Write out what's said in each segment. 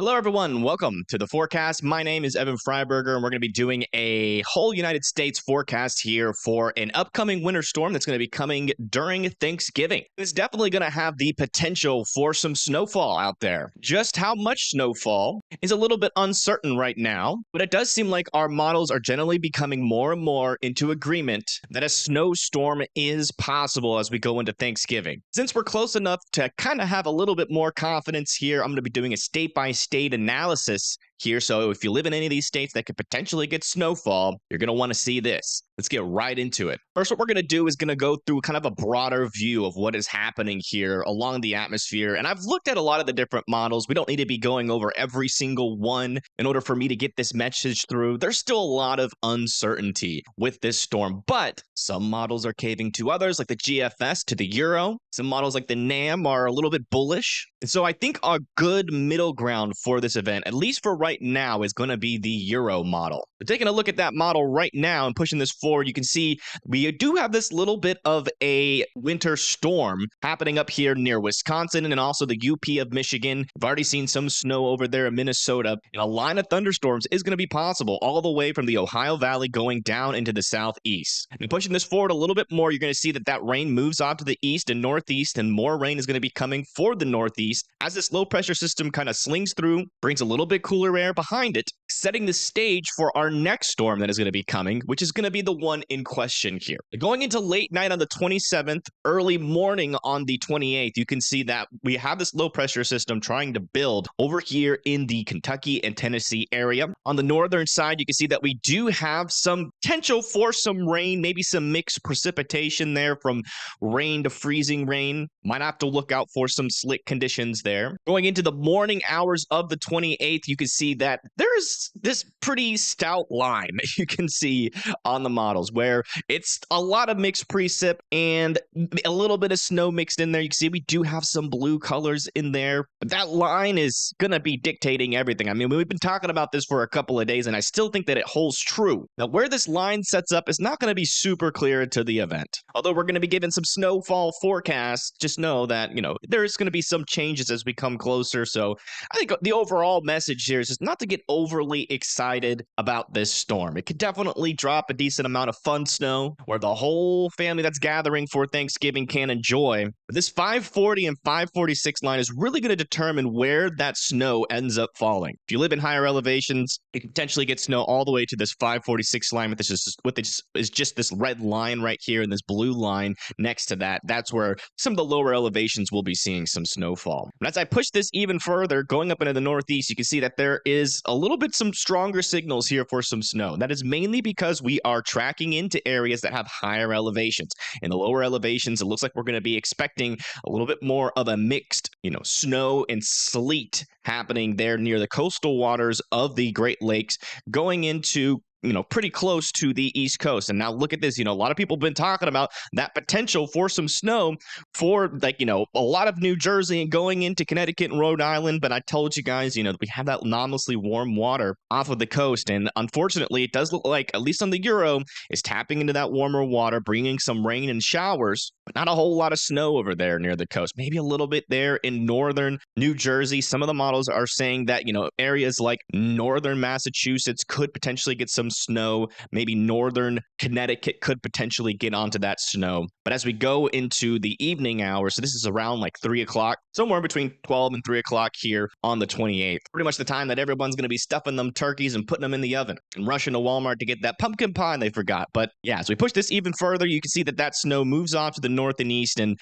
Hello, everyone. Welcome to the forecast. My name is Evan Freiberger, and we're going to be doing a whole United States forecast here for an upcoming winter storm that's going to be coming during Thanksgiving. It's definitely going to have the potential for some snowfall out there. Just how much snowfall is a little bit uncertain right now, but it does seem like our models are generally becoming more and more into agreement that a snowstorm is possible as we go into Thanksgiving. Since we're close enough to kind of have a little bit more confidence here, I'm going to be doing a state-by-state analysis here. So if you live in any of these states that could potentially get snowfall, you're going to want to see this. Let's get right into it. First, what we're going to do is going to go through kind of a broader view of what is happening here along the atmosphere. And I've looked at a lot of the different models. We don't need to be going over every single one in order for me to get this message through. There's still a lot of uncertainty with this storm, but some models are caving to others, like the GFS to the Euro. Some models like the NAM are a little bit bullish. And so I think a good middle ground for this event, at least for right now, is going to be the Euro model. But taking a look at that model right now and pushing this forward, you can see we do have this little bit of a winter storm happening up here near Wisconsin and also the UP of Michigan. We've already seen some snow over there in Minnesota, and a line of thunderstorms is going to be possible all the way from the Ohio Valley going down into the southeast. And pushing this forward a little bit more, you're going to see that that rain moves off to the east and northeast, and more rain is going to be coming for the northeast as this low pressure system kind of slings through, brings a little bit cooler air behind it, setting the stage for our next storm that is going to be coming, which is going to be the one in question here. Going into late night on the 27th, early morning on the 28th, you can see that we have this low pressure system trying to build over here in the Kentucky and Tennessee area. On the northern side, you can see that we do have some potential for some rain, maybe some mixed precipitation there from rain to freezing rain. Might have to look out for some slick conditions there. Going into the morning hours of the 28th, you can see that there's this pretty stout line that you can see on the models where it's a lot of mixed precip and a little bit of snow mixed in there. You can see we do have some blue colors in there, but that line is going to be dictating everything. I mean, we've been talking about this for a couple of days, and I still think that it holds true. Now, where this line sets up is not going to be super clear to the event. Although we're going to be given some snowfall forecasts, just know that, there's going to be some changes as we come closer. So I think the overall message here is just not to get overly excited about this storm. It could definitely drop a decent amount of fun snow where the whole family that's gathering for Thanksgiving can enjoy. But this 540 and 546 line is really going to determine where that snow ends up falling. If you live in higher elevations, you can potentially get snow all the way to this 546 line, which is just this red line right here and this blue line next to that. That's where some of the lower elevations will be seeing some snowfall. And as I push this even further, going up into the northeast, you can see that there is a little bit some stronger signals here for some snow. That is mainly because we are tracking into areas that have higher elevations. In the lower elevations, it looks like we're going to be expecting a little bit more of a mixed, snow and sleet happening there near the coastal waters of the Great Lakes going into pretty close to the East Coast. And now look at this, a lot of people have been talking about that potential for some snow for a lot of New Jersey and going into Connecticut and Rhode Island. But I told you guys, we have that anomalously warm water off of the coast. And unfortunately, it does look like, at least on the Euro, is tapping into that warmer water, bringing some rain and showers, but not a whole lot of snow over there near the coast. Maybe a little bit there in northern New Jersey. Some of the models are saying that, areas like northern Massachusetts could potentially get some snow. Maybe northern Connecticut could potentially get onto that snow. But as we go into the evening hours, so this is around like 3 o'clock, somewhere between 12 and 3 o'clock here on the 28th, pretty much the time that everyone's going to be stuffing them turkeys and putting them in the oven and rushing to Walmart to get that pumpkin pie they forgot. But yeah, as we push this even further, you can see that snow moves off to the north and east. And,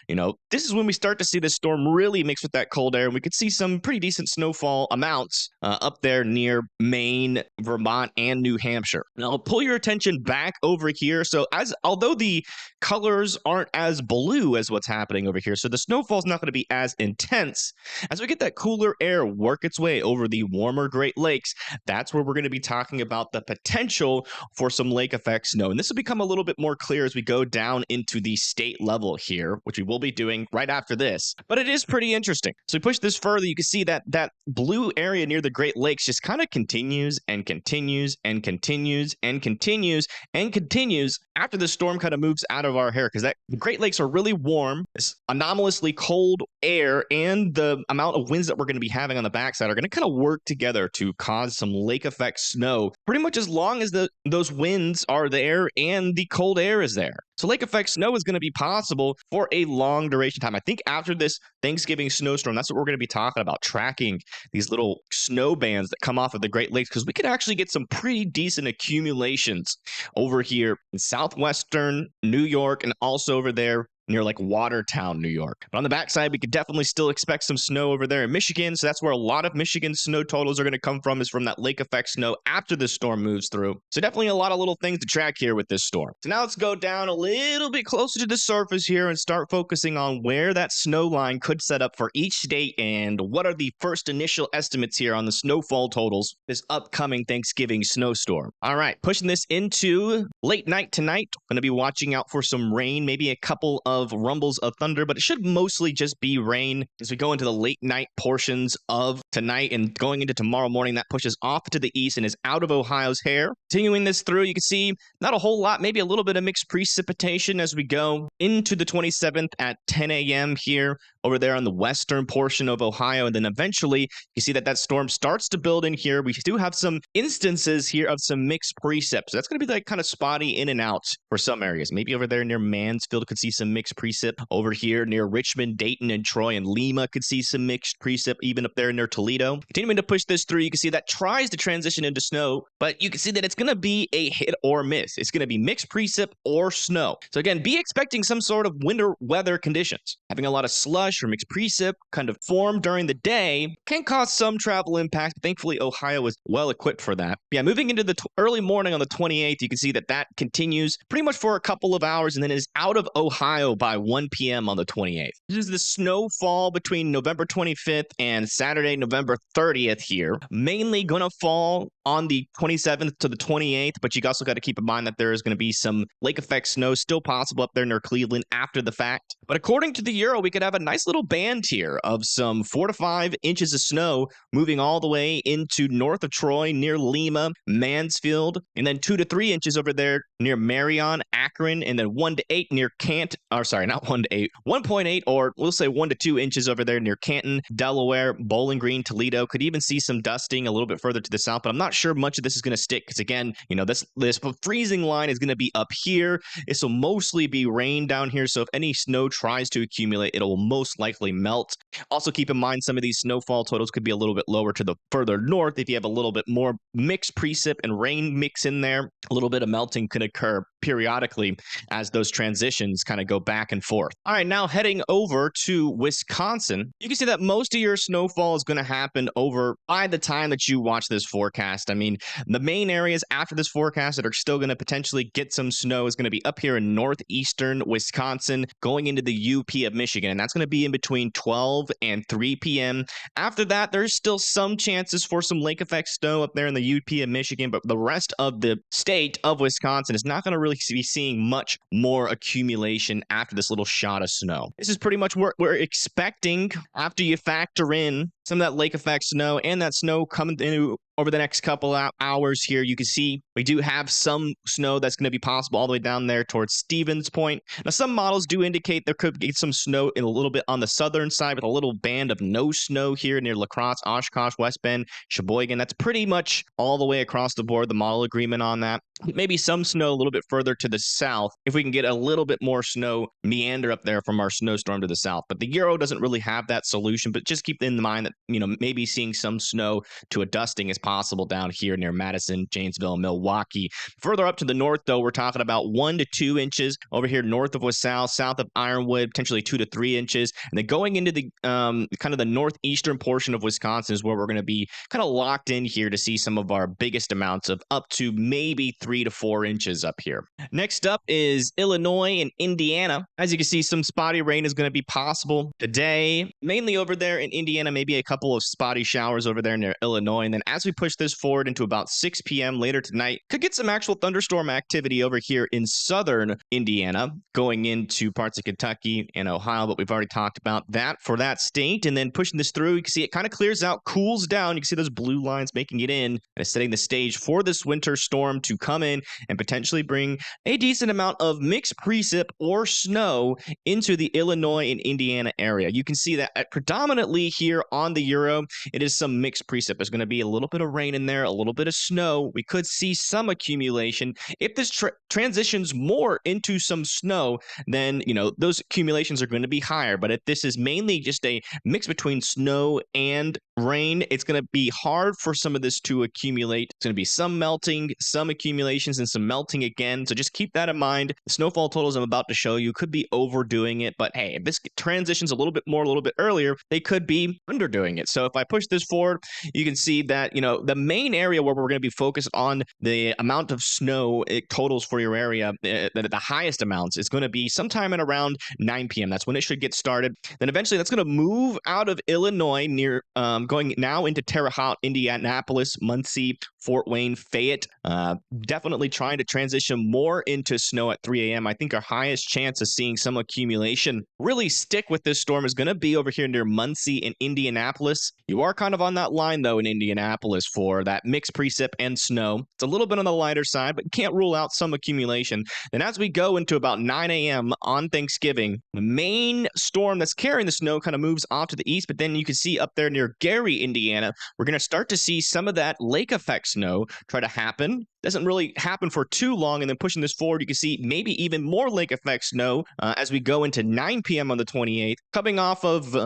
this is when we start to see this storm really mix with that cold air. And we could see some pretty decent snowfall amounts up there near Maine, Vermont, and New Hampshire. Now, I'll pull your attention back over here. So although the colors aren't as blue as what's happening over here, so the snowfall is not going to be as intense. As we get that cooler air work its way over the warmer Great Lakes, that's where we're going to be talking about the potential for some lake effect snow. And this will become a little bit more clear as we go down into the state level here, which we will be doing right after this. But it is pretty interesting. So we push this further, you can see that blue area near the Great Lakes just kind of continues and continues and continues and continues and continues after the storm kind of moves out of our hair, because the Great Lakes are really warm. This anomalously cold air and the amount of winds that we're going to be having on the backside are going to kind of work together to cause some lake effect snow pretty much as long as those winds are there and the cold air is there. So lake effect snow is going to be possible for a long duration time. I think after this Thanksgiving snowstorm, that's what we're going to be talking about, tracking these little snow bands that come off of the Great Lakes, because we could actually get some pretty decent accumulations over here in southwestern New York and also over there near like Watertown, New York. But on the backside, we could definitely still expect some snow over there in Michigan. So that's where a lot of Michigan snow totals are going to come from, is from that lake effect snow after the storm moves through. So definitely a lot of little things to track here with this storm. So now let's go down a little bit closer to the surface here and start focusing on where that snow line could set up for each state and what are the first initial estimates here on the snowfall totals this upcoming Thanksgiving snowstorm. All right, pushing this into late night tonight. Going to be watching out for some rain, maybe a couple of rumbles of thunder, but it should mostly just be rain as we go into the late night portions of tonight and going into tomorrow morning. That pushes off to the east and is out of Ohio's hair. Continuing this through, you can see not a whole lot, maybe a little bit of mixed precipitation as we go into the 27th at 10 a.m. here over there on the western portion of Ohio. And then eventually you see that storm starts to build in here. We do have some instances here of some mixed precip. So that's going to be like kind of spotty in and out for some areas. Maybe over there near Mansfield could see some mixed precip. Over here near Richmond, Dayton, and Troy and Lima could see some mixed precip, even up there near Toledo. Continuing to push this through, you can see that tries to transition into snow, but you can see that it's going to be a hit or miss. It's going to be mixed precip or snow. So again, be expecting some sort of winter weather conditions. Having a lot of slush or mixed precip kind of form during the day can cause some travel impact, but thankfully Ohio is well equipped for that. Yeah, moving into the early morning on the 28th, you can see that continues pretty much for a couple of hours and then is out of Ohio by 1 p.m. on the 28th. This is the snowfall between November 25th and Saturday, November 30th here. Mainly going to fall on the 27th to the 28th, but you also got to keep in mind that there is going to be some lake effect snow still possible up there near Cleveland after the fact. But according to the Euro, we could have a nice little band here of some 4 to 5 inches of snow moving all the way into north of Troy, near Lima, Mansfield, and then 2 to 3 inches over there near Marion, Akron, and then 1 to 8 near not 1 to 8, 1.8, or we'll say 1 to 2 inches over there near Canton, Delaware, Bowling Green, Toledo. Could even see some dusting a little bit further to the south, but I'm not sure much of this is going to stick because, again, this freezing line is going to be up here. This will mostly be rain down here, so if any snow tries to accumulate, it will most likely melt. Also, keep in mind some of these snowfall totals could be a little bit lower to the further north if you have a little bit more mixed precip and rain mix in there. A little bit of melting can occur periodically as those transitions kind of go back and forth. All right, now heading over to Wisconsin, you can see that most of your snowfall is going to happen over by the time that you watch this forecast. I mean, the main areas after this forecast that are still going to potentially get some snow is going to be up here in northeastern Wisconsin, going into the UP of Michigan, and that's going to be in between 12 and 3 p.m. After that, there's still some chances for some lake effect snow up there in the UP of Michigan, but the rest of the state of Wisconsin is not going to really be seeing much more accumulation after this little shot of snow. This is pretty much what we're expecting after you factor in some of that lake effect snow and that snow coming in over the next couple hours here. You can see we do have some snow that's going to be possible all the way down there towards Stevens Point. Now, some models do indicate there could be some snow in a little bit on the southern side with a little band of no snow here near La Crosse, Oshkosh, West Bend, Sheboygan. That's pretty much all the way across the board, the model agreement on that. Maybe some snow a little bit further to the south if we can get a little bit more snow meander up there from our snowstorm to the south. But the Euro doesn't really have that solution, but just keep in mind that, maybe seeing some snow to a dusting is possible down here near Madison, Janesville, Milwaukee. Further up to the north, though, we're talking about 1 to 2 inches over here north of LaSalle, south of Ironwood, potentially 2 to 3 inches. And then going into the kind of the northeastern portion of Wisconsin is where we're going to be kind of locked in here to see some of our biggest amounts of up to maybe 3 to 4 inches up here. Next up is Illinois and Indiana. As you can see, some spotty rain is going to be possible today, mainly over there in Indiana, maybe a couple of spotty showers over there near Illinois. And then as we push this forward into about 6 p.m. later tonight, could get some actual thunderstorm activity over here in southern Indiana, going into parts of Kentucky and Ohio, but we've already talked about that for that state. And then pushing this through, you can see it kind of clears out, cools down. You can see those blue lines making it in, and it's setting the stage for this winter storm to come in and potentially bring a decent amount of mixed precip or snow into the Illinois and Indiana area. You can see that predominantly here on the Euro, it is some mixed precip. There's going to be a little bit of rain in there, a little bit of snow. We could see some accumulation. If this transitions more into some snow, then, those accumulations are going to be higher. But if this is mainly just a mix between snow and rain, it's going to be hard for some of this to accumulate. It's going to be some melting, some accumulations, and some melting again. So just keep that in mind. The snowfall totals I'm about to show you could be overdoing it, but hey, if this transitions a little bit more, a little bit earlier, they could be underdoing it. So if I push this forward, you can see that, the main area where we're going to be focused on the amount of snow it totals for your area, the highest amounts is going to be sometime at around 9 p.m. That's when it should get started. Then eventually that's going to move out of Illinois near going now into Terre Haute, Indianapolis, Muncie, Fort Wayne, Fayette. Definitely trying to transition more into snow at 3 a.m. I think our highest chance of seeing some accumulation really stick with this storm is going to be over here near Muncie and Indianapolis. You are kind of on that line, though, in Indianapolis for that mixed precip and snow. It's a little bit on the lighter side, but you can't rule out some accumulation. Then as we go into about 9 a.m. on Thanksgiving, the main storm that's carrying the snow kind of moves off to the east, but then you can see up there near Gary, Indiana, we're going to start to see some of that lake effect snow try to happen. Doesn't really happen for too long, and then pushing this forward, you can see maybe even more lake effect snow as we go into 9 p.m. on the 28th, coming off of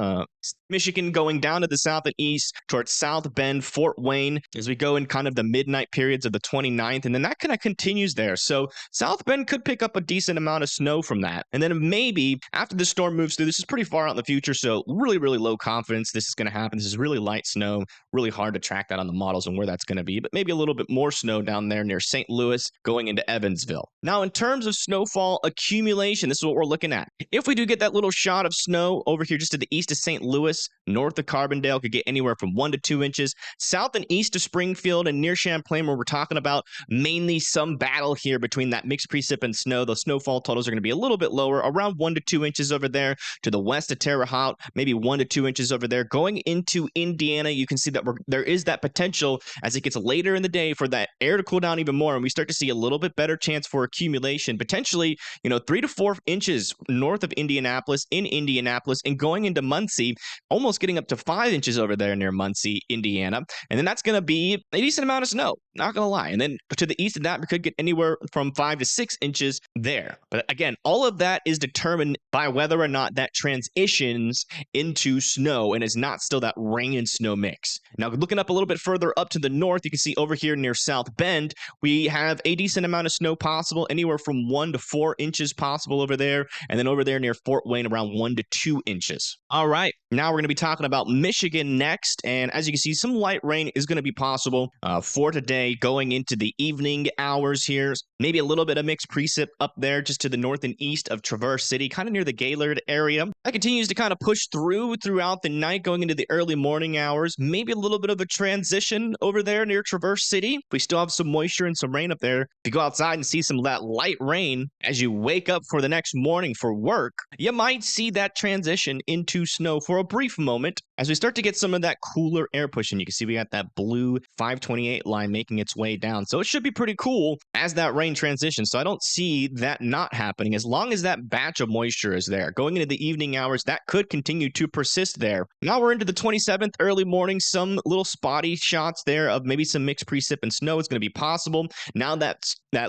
Michigan, going down to the south and east towards South Bend, Fort Wayne, as we go in kind of the midnight periods of the 29th, and then that kind of continues there. So South Bend could pick up a decent amount of snow from that, and then maybe after the storm moves through, this is pretty far out in the future, so really, really low confidence this is going to happen. This is really light snow, really hard to track that on the models and where that's going to be, but maybe a little bit more snow down there near St. Louis going into Evansville. Now, in terms of snowfall accumulation, this is what we're looking at. If we do get that little shot of snow over here just to the east of St. Louis, north of Carbondale, could get anywhere from 1 to 2 inches. South and east of Springfield and near Champlain, where we're talking about mainly some battle here between that mixed precip and snow, those snowfall totals are going to be a little bit lower, around 1 to 2 inches over there. To the west of Terre Haute, maybe 1 to 2 inches over there. Going into Indiana, you can see that there is that potential as it gets later in the day for that air to cool down even more, and we start to see a little bit better chance for accumulation, potentially 3 to 4 inches north of Indianapolis, and going into Muncie, almost getting up to 5 inches over there near Muncie, Indiana. And then that's going to be a decent amount of snow, not going to lie. And then to the east of that, we could get anywhere from 5 to 6 inches there. But again, all of that is determined by whether or not that transitions into snow and is not still that rain and snow mix. Now, looking up a little bit further up to the north, you can see over here near South Bend, we have a decent amount of snow possible, anywhere from 1 to 4 inches possible over there. And then over there near Fort Wayne, around 1 to 2 inches. All right, now we're going to be talking about Michigan next. And as you can see, some light rain is going to be possible for today going into the evening hours here. Maybe a little bit of mixed precip up there just to the north and east of Traverse City, kind of near the Gaylord area. That continues to kind of push throughout the night going into the early morning hours. Maybe a little bit of a transition over there near Traverse City. We still have some moisture and some rain up there. If you go outside and see some of that light rain as you wake up for the next morning for work, you might see that transition into snow for a brief moment as we start to get some of that cooler air pushing. You can see we got that blue 528 line making its way down. So it should be pretty cool as that rain transitions. So I don't see that not happening as long as that batch of moisture is there. Going into the evening hours, that could continue to persist there. Now we're into the 27th, early morning, some little spotty shots there of maybe some mixed precip and snow is going to be possible. Now that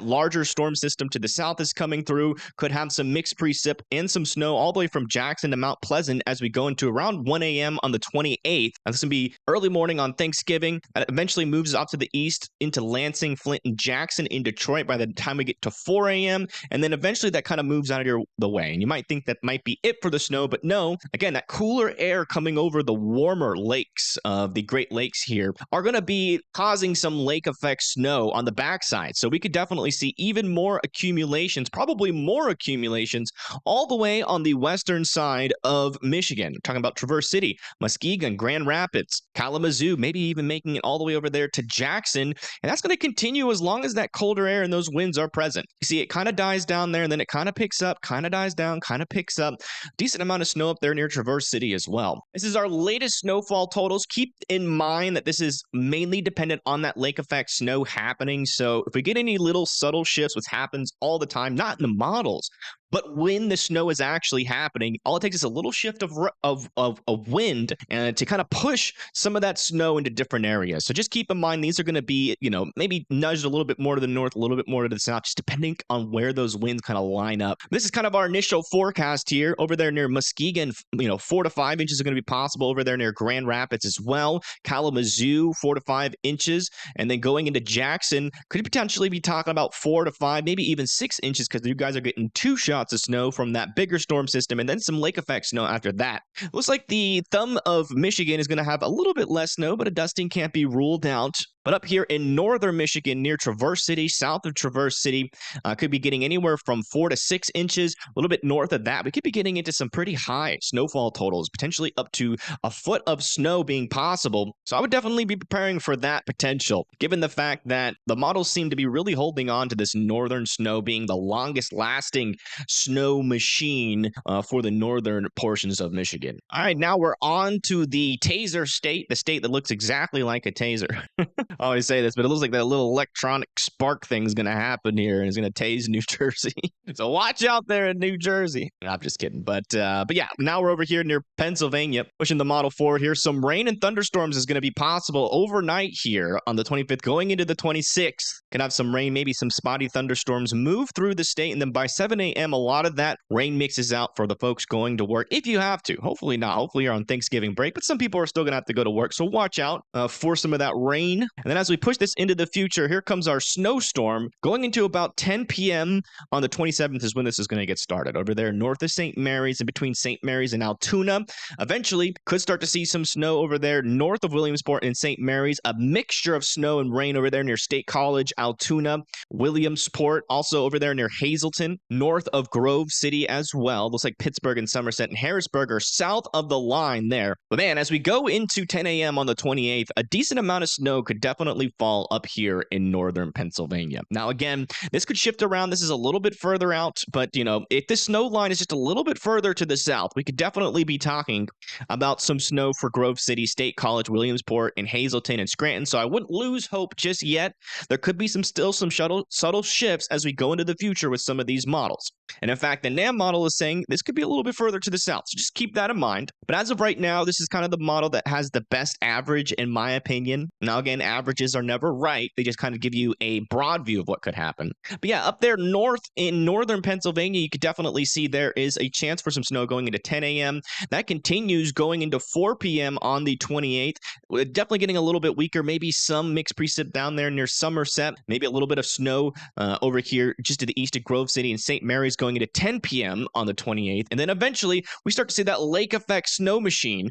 larger storm system to the south is coming through, could have some mixed precip and some snow all the way from Jackson to Mount Pleasant as we go into around 1 a.m. on the 28th. Now, this will be early morning on Thanksgiving. That eventually moves off to the east into Lansing, Flint, and Jackson in Detroit by the time we get to 4 a.m. And then eventually that kind of moves out of the way. And you might think that might be it for the snow, but no. Again, that cooler air coming over the warmer lakes of the Great Lakes here are going to be causing some lake effect snow on the backside. So we could definitely see even more accumulations, probably more accumulations, all the way on the western side of Michigan. We're talking about Traverse City, Muskegon, Grand Rapids, Kalamazoo, maybe even making it all the way over there to Jackson. And that's going to continue as long as that colder air and those winds are present. You see, it kind of dies down there, and then it kind of picks up, kind of dies down, kind of picks up. Decent amount of snow up there near Traverse City as well. This is our latest snowfall totals. Keep in mind that this is mainly dependent on that lake effect snow happening. So if we get any little subtle shifts, which happens all the time, not in the models, but when the snow is actually happening, all it takes is a little shift of wind and to kind of push some of that snow into different areas. So just keep in mind these are going to be, maybe nudged a little bit more to the north, a little bit more to the south, just depending on where those winds kind of line up. This is kind of our initial forecast here. Over there near Muskegon, 4 to 5 inches are going to be possible. Over there near Grand Rapids as well. Kalamazoo, 4 to 5 inches. And then going into Jackson, could potentially be talking about 4 to 5, maybe even 6 inches because you guys are getting 2 shots of snow from that bigger storm system and then some lake effect snow after that. Looks like the thumb of Michigan is going to have a little bit less snow, but a dusting can't be ruled out. But up here in northern Michigan, near Traverse City, south of Traverse City, could be getting anywhere from 4 to 6 inches. A little bit north of that, we could be getting into some pretty high snowfall totals, potentially up to a foot of snow being possible. So I would definitely be preparing for that potential, given the fact that the models seem to be really holding on to this northern snow being the longest lasting snow machine for the northern portions of Michigan. All right, now we're on to the taser state, the state that looks exactly like a taser. I always say this, but it looks like that little electronic spark thing's going to happen here, and it's going to tase New Jersey. So watch out there in New Jersey. I'm just kidding. But yeah, now we're over here near Pennsylvania, pushing the model forward here. Some rain and thunderstorms is going to be possible overnight here on the 25th, going into the 26th. Can have some rain, maybe some spotty thunderstorms move through the state, and then by 7 a.m., a lot of that rain mixes out for the folks going to work, if you have to. Hopefully not. Hopefully you're on Thanksgiving break, but some people are still going to have to go to work, so watch out for some of that rain. And then as we push this into the future, here comes our snowstorm going into about 10 p.m. on the 27th is when this is going to get started. Over there north of St. Mary's, in between St. Mary's and Altoona. Eventually, could start to see some snow over there north of Williamsport and St. Mary's. A mixture of snow and rain over there near State College, Altoona, Williamsport. Also over there near Hazleton, north of Grove City as well. Looks like Pittsburgh and Somerset and Harrisburg are south of the line there. But man, as we go into 10 a.m. on the 28th, a decent amount of snow could definitely fall up here in northern Pennsylvania. Now, again, this could shift around. This is a little bit further out, but if this snow line is just a little bit further to the south, we could definitely be talking about some snow for Grove City, State College, Williamsport, and Hazleton and Scranton. So I wouldn't lose hope just yet. There could be some subtle shifts as we go into the future with some of these models. And in fact, the NAM model is saying this could be a little bit further to the south. So just keep that in mind. But as of right now, this is kind of the model that has the best average, in my opinion. Now, again, averages are never right. They just kind of give you a broad view of what could happen. But yeah, up there north in northern Pennsylvania, you could definitely see there is a chance for some snow going into 10 a.m. That continues going into 4 p.m. on the 28th. We're definitely getting a little bit weaker. Maybe some mixed precip down there near Somerset. Maybe a little bit of snow over here just to the east of Grove City and St. Mary's going into 10 p.m. on the 28th. And then eventually we start to see that lake effect snow machine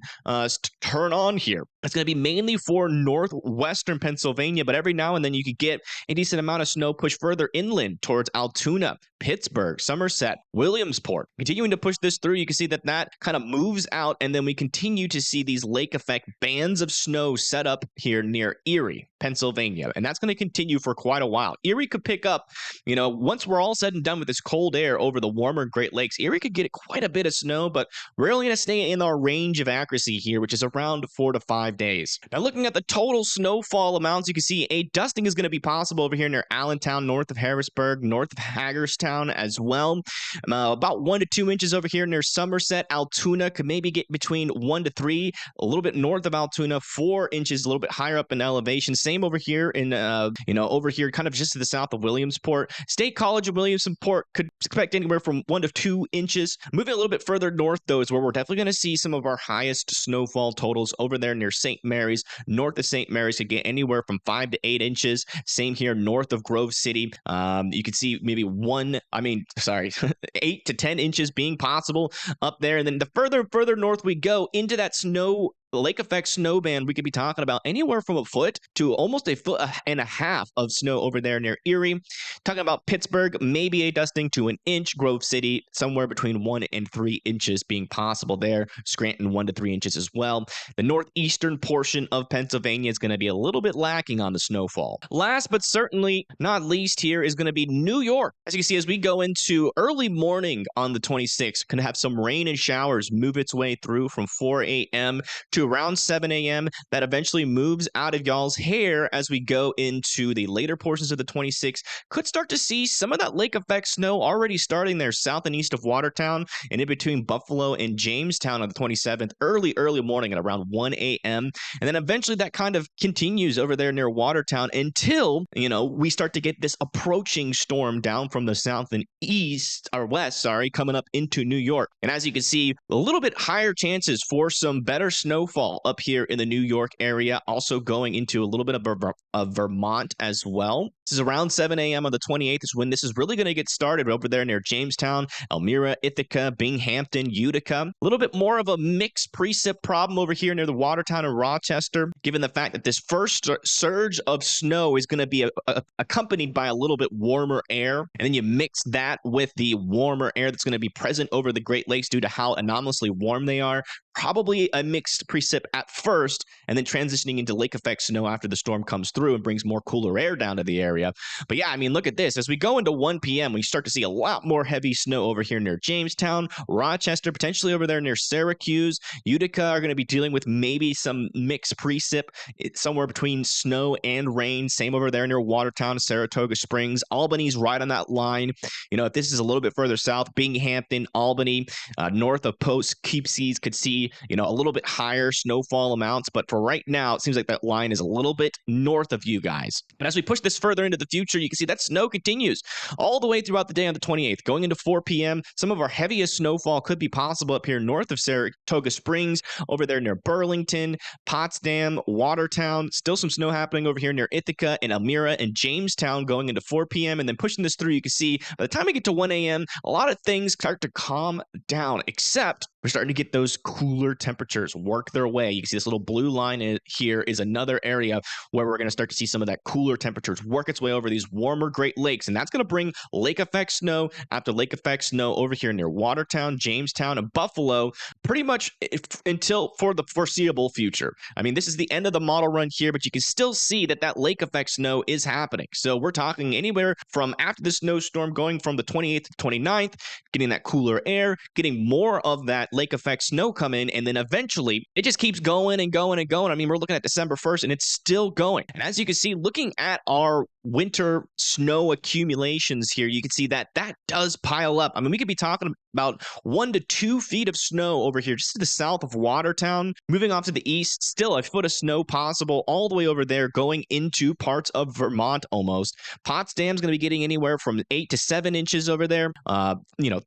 turn on here. It's going to be mainly for northwestern Pennsylvania, but every now and then you could get a decent amount of snow push further inland towards Altoona, Pittsburgh, Somerset, Williamsport. Continuing to push this through, you can see that that kind of moves out, and then we continue to see these lake effect bands of snow set up here near Erie, Pennsylvania, and that's going to continue for quite a while. Erie could pick up, once we're all said and done with this cold air over the warmer Great Lakes, Erie could get quite a bit of snow, but we're only going to stay in our range of accuracy here, which is around 4 to 5 days. Now, looking at the total snowfall amounts, you can see a dusting is going to be possible over here near Allentown, north of Harrisburg, north of Hagerstown as well. About 1 to 2 inches over here near Somerset. Altoona could maybe get between 1 to 3, a little bit north of Altoona, 4 inches, a little bit higher up in elevation. Same over here in, over here, kind of just to the south of Williamsport. State College of Williamsport could expect anywhere from 1 to 2 inches. Moving a little bit further north, though, is where we're definitely going to see some of our highest snowfall totals over there near St. Mary's. North of St. Mary's could get anywhere from 5 to 8 inches. Same here north of Grove City. You can see maybe 8 to 10 inches being possible up there. And then the further north we go into that snow the lake effect snow band, we could be talking about anywhere from a foot to almost a foot and a half of snow over there near Erie. Talking about Pittsburgh, maybe a dusting to an inch. Grove City, somewhere between 1 and 3 inches being possible there. Scranton, 1 to 3 inches as well. The northeastern portion of Pennsylvania is going to be a little bit lacking on the snowfall. Last but certainly not least here is going to be New York. As you can see, as we go into early morning on the 26th, going to have some rain and showers move its way through from 4 a.m. to around 7 a.m. That eventually moves out of y'all's hair as we go into the later portions of the 26th. Could start to see some of that lake effect snow already starting there south and east of Watertown and in between Buffalo and Jamestown on the 27th, early morning at around 1 a.m. And then eventually that kind of continues over there near Watertown until, we start to get this approaching storm down from the south and west, coming up into New York. And as you can see, a little bit higher chances for some better snowfall up here in the New York area, also going into a little bit of Vermont as well. This is around 7 a.m. on the 28th is when this is really going to get started over there near Jamestown, Elmira, Ithaca, Binghamton, Utica. A little bit more of a mixed precip problem over here near the Watertown and Rochester, given the fact that this first surge of snow is going to be accompanied by a little bit warmer air. And then you mix that with the warmer air that's going to be present over the Great Lakes due to how anomalously warm they are. Probably a mixed precip at first, and then transitioning into lake effect snow after the storm comes through and brings more cooler air down to the area. But yeah, look at this. As we go into 1 p.m., we start to see a lot more heavy snow over here near Jamestown, Rochester, potentially over there near Syracuse. Utica are going to be dealing with maybe some mixed precip. It's somewhere between snow and rain. Same over there near Watertown, Saratoga Springs. Albany's right on that line. If this is a little bit further south, Binghamton, Albany, north of Poughkeepsie could see a little bit higher snowfall amounts, but for right now, it seems like that line is a little bit north of you guys. But as we push this further into the future, you can see that snow continues all the way throughout the day on the 28th. Going into 4 p.m., some of our heaviest snowfall could be possible up here north of Saratoga Springs, over there near Burlington, Potsdam, Watertown. Still some snow happening over here near Ithaca and Elmira and Jamestown going into 4 p.m. And then pushing this through, you can see by the time we get to 1 a.m., a lot of things start to calm down, except we're starting to get those cooler temperatures work their way. You can see this little blue line here is another area where we're going to start to see some of that cooler temperatures work its way over these warmer Great Lakes. And that's going to bring lake effect snow after lake effect snow over here near Watertown, Jamestown, and Buffalo pretty much until for the foreseeable future. This is the end of the model run here, but you can still see that lake effect snow is happening. So we're talking anywhere from after the snowstorm going from the 28th to 29th, getting that cooler air, getting more of that lake effect snow come in, and then eventually it just keeps going and going and going. We're looking at December 1st and it's still going. And as you can see, looking at our winter snow accumulations here, you can see that does pile up. We could be talking about 1 to 2 feet of snow over here just to the south of Watertown. Moving off to the east, still a foot of snow possible all the way over there going into parts of Vermont almost. Potsdam's going to be getting anywhere from 8 to 7 inches over there.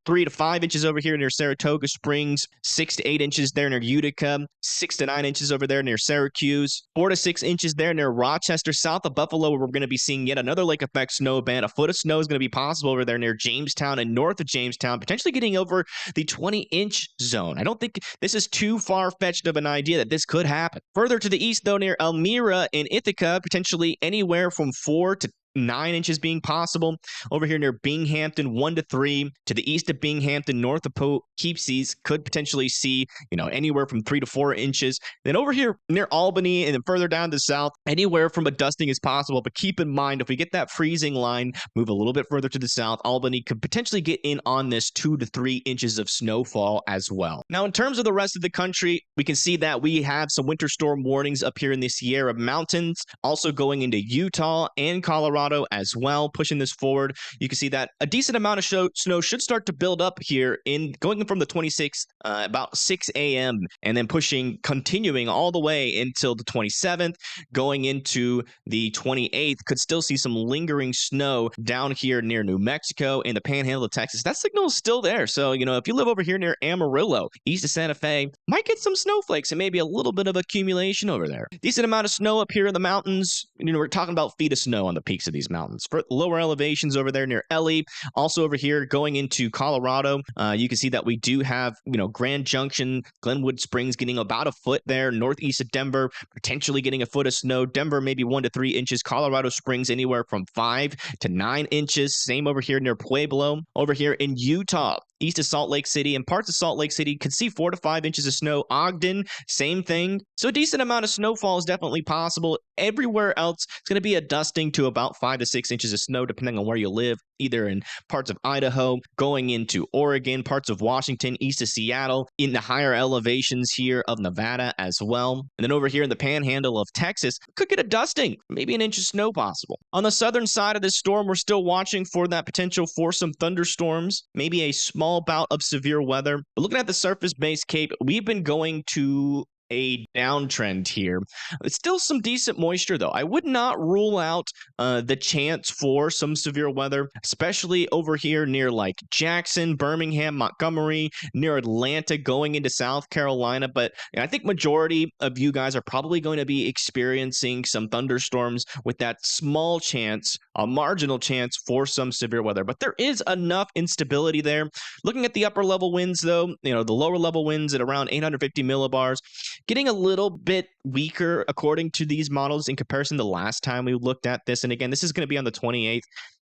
3 to 5 inches over here near Saratoga Springs, 6 to 8 inches there near Utica, 6 to 9 inches over there near Syracuse, 4 to 6 inches there near Rochester, south of Buffalo, where we're going to be seeing yet another lake effect snow band. A foot of snow is going to be possible over there near Jamestown and north of Jamestown, potentially getting over the 20-inch zone. I don't think this is too far-fetched of an idea that this could happen. Further to the east, though, near Elmira and Ithaca, potentially anywhere from 4 to 9 inches being possible. Over here near Binghamton, 1 to 3. To the east of Binghamton, north of Poughkeepsie, could potentially see, anywhere from 3 to 4 inches. Then over here near Albany and then further down to the south, anywhere from a dusting is possible. But keep in mind, if we get that freezing line, move a little bit further to the south, Albany could potentially get in on this 2 to 3 inches of snowfall as well. Now, in terms of the rest of the country, we can see that we have some winter storm warnings up here in the Sierra Mountains, also going into Utah and Colorado as well, pushing this forward. You can see that a decent amount of snow should start to build up here in going from the 26th about 6 a.m. and then continuing all the way until the 27th, going into the 28th. Could still see some lingering snow down here near New Mexico and the panhandle of Texas. That signal is still there. So, if you live over here near Amarillo, east of Santa Fe, might get some snowflakes and maybe a little bit of accumulation over there. Decent amount of snow up here in the mountains. We're talking about feet of snow on the peaks of these mountains. For lower elevations over there near Ellie, also over here going into Colorado, you can see that we do have, Grand Junction, Glenwood Springs getting about a foot there, northeast of Denver, potentially getting a foot of snow. Denver maybe 1 to 3 inches. Colorado Springs anywhere from 5 to 9 inches. Same over here near Pueblo. Over here in Utah, east of Salt Lake City and parts of Salt Lake City could see 4 to 5 inches of snow. Ogden, same thing. So a decent amount of snowfall is definitely possible. Everywhere else, it's going to be a dusting to about 5 to 6 inches of snow, depending on where you live, either in parts of Idaho, going into Oregon, parts of Washington, east of Seattle, in the higher elevations here of Nevada as well. And then over here in the panhandle of Texas, could get a dusting, maybe an inch of snow possible. On the southern side of this storm, we're still watching for that potential for some thunderstorms, maybe a small bout of severe weather. But looking at the surface-based Cape, we've been going to a downtrend here. It's still some decent moisture, though. I would not rule out the chance for some severe weather, especially over here near like Jackson, Birmingham, Montgomery, near Atlanta, going into South Carolina. But I think majority of you guys are probably going to be experiencing some thunderstorms with that small chance, a marginal chance for some severe weather. But there is enough instability there. Looking at the upper level winds, though, the lower level winds at around 850 millibars, getting a little bit weaker according to these models in comparison to last time we looked at this. And again, this is going to be on the 28th.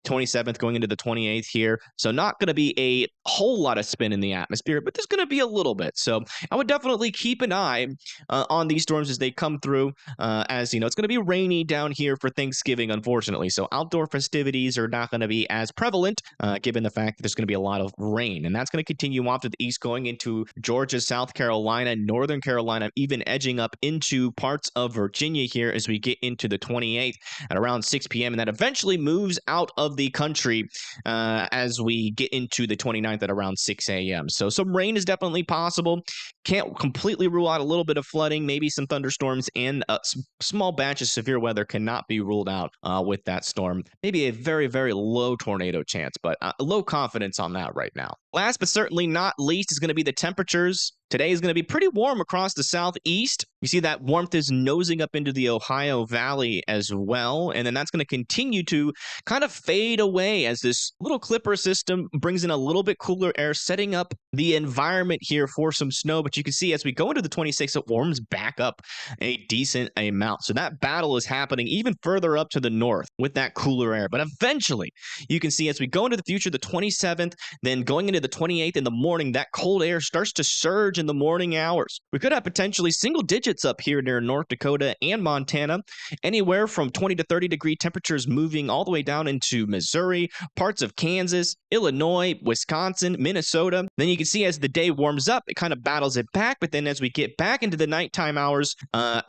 27th going into the 28th here. So not going to be a whole lot of spin in the atmosphere, but there's going to be a little bit. So I would definitely keep an eye on these storms as they come through. As you know, it's going to be rainy down here for Thanksgiving, unfortunately. So outdoor festivities are not going to be as prevalent given the fact that there's going to be a lot of rain. And that's going to continue off to the east going into Georgia, South Carolina, Northern Carolina, even edging up into parts of Virginia here as we get into the 28th at around 6 p.m. And that eventually moves out of the country as we get into the 29th at around 6 a.m. So some rain is definitely possible. Can't completely rule out a little bit of flooding, maybe some thunderstorms, and a small batch of severe weather cannot be ruled out with that storm. Maybe a very, very low tornado chance, but low confidence on that right now. Last but certainly not least is going to be the temperatures. Today is going to be pretty warm across the southeast. You see that warmth is nosing up into the Ohio Valley as well. And then that's going to continue to kind of fade away as this little clipper system brings in a little bit cooler air, setting up the environment here for some snow. But you can see as we go into the 26th, it warms back up a decent amount. So that battle is happening even further up to the north with that cooler air. But eventually, you can see as we go into the future, the 27th, then going into the 28th in the morning, that cold air starts to surge in the morning hours. We could have potentially single digits up here near North Dakota and Montana, anywhere from 20 to 30 degree temperatures moving all the way down into Missouri, parts of Kansas, Illinois, Wisconsin, Minnesota. Then you can see as the day warms up, it kind of battles it back, but then as we get back into the nighttime hours,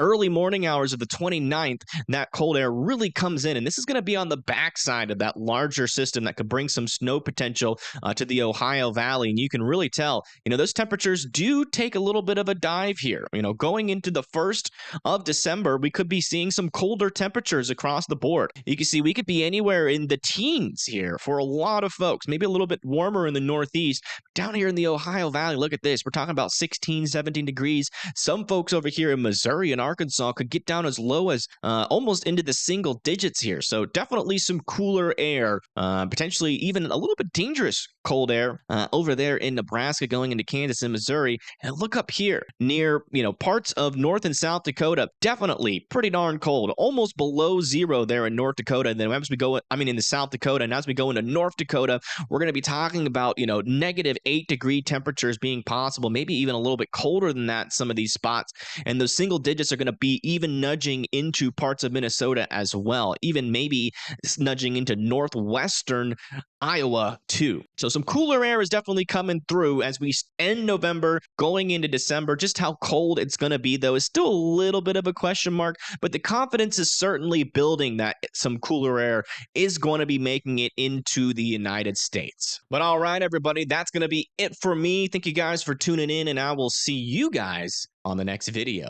early morning hours of the 29th, that cold air really comes in, and this is going to be on the backside of that larger system that could bring some snow potential to the Ohio Valley, and you can really tell, those temperatures do take a little bit of a dive here. Going into the 1st of December, we could be seeing some colder temperatures across the board. You can see we could be anywhere in the teens here for a lot of folks, maybe a little bit warmer in the Northeast. Down here in the Ohio Valley, look at this. We're talking about 16, 17 degrees. Some folks over here in Missouri and Arkansas could get down as low as almost into the single digits here. So definitely some cooler air, potentially even a little bit dangerous cold air over there in Nebraska going into Kansas and Missouri. And look up here near, parts of North and South Dakota, definitely pretty darn cold, almost below zero there in North Dakota. And then as we go, in the South Dakota, and as we go into North Dakota, we're going to be talking about, negative 8 degree temperatures being possible, maybe even a little bit colder than that in some of these spots. And those single digits are going to be even nudging into parts of Minnesota as well, even maybe nudging into northwestern Iowa too. So some cooler air is definitely coming through as we end November, going into December. Just how cold it's going to be, though, is still a little bit of a question mark, but the confidence is certainly building that some cooler air is going to be making it into the United States. But all right, everybody, that's going to be it for me. Thank you guys for tuning in, and I will see you guys on the next video.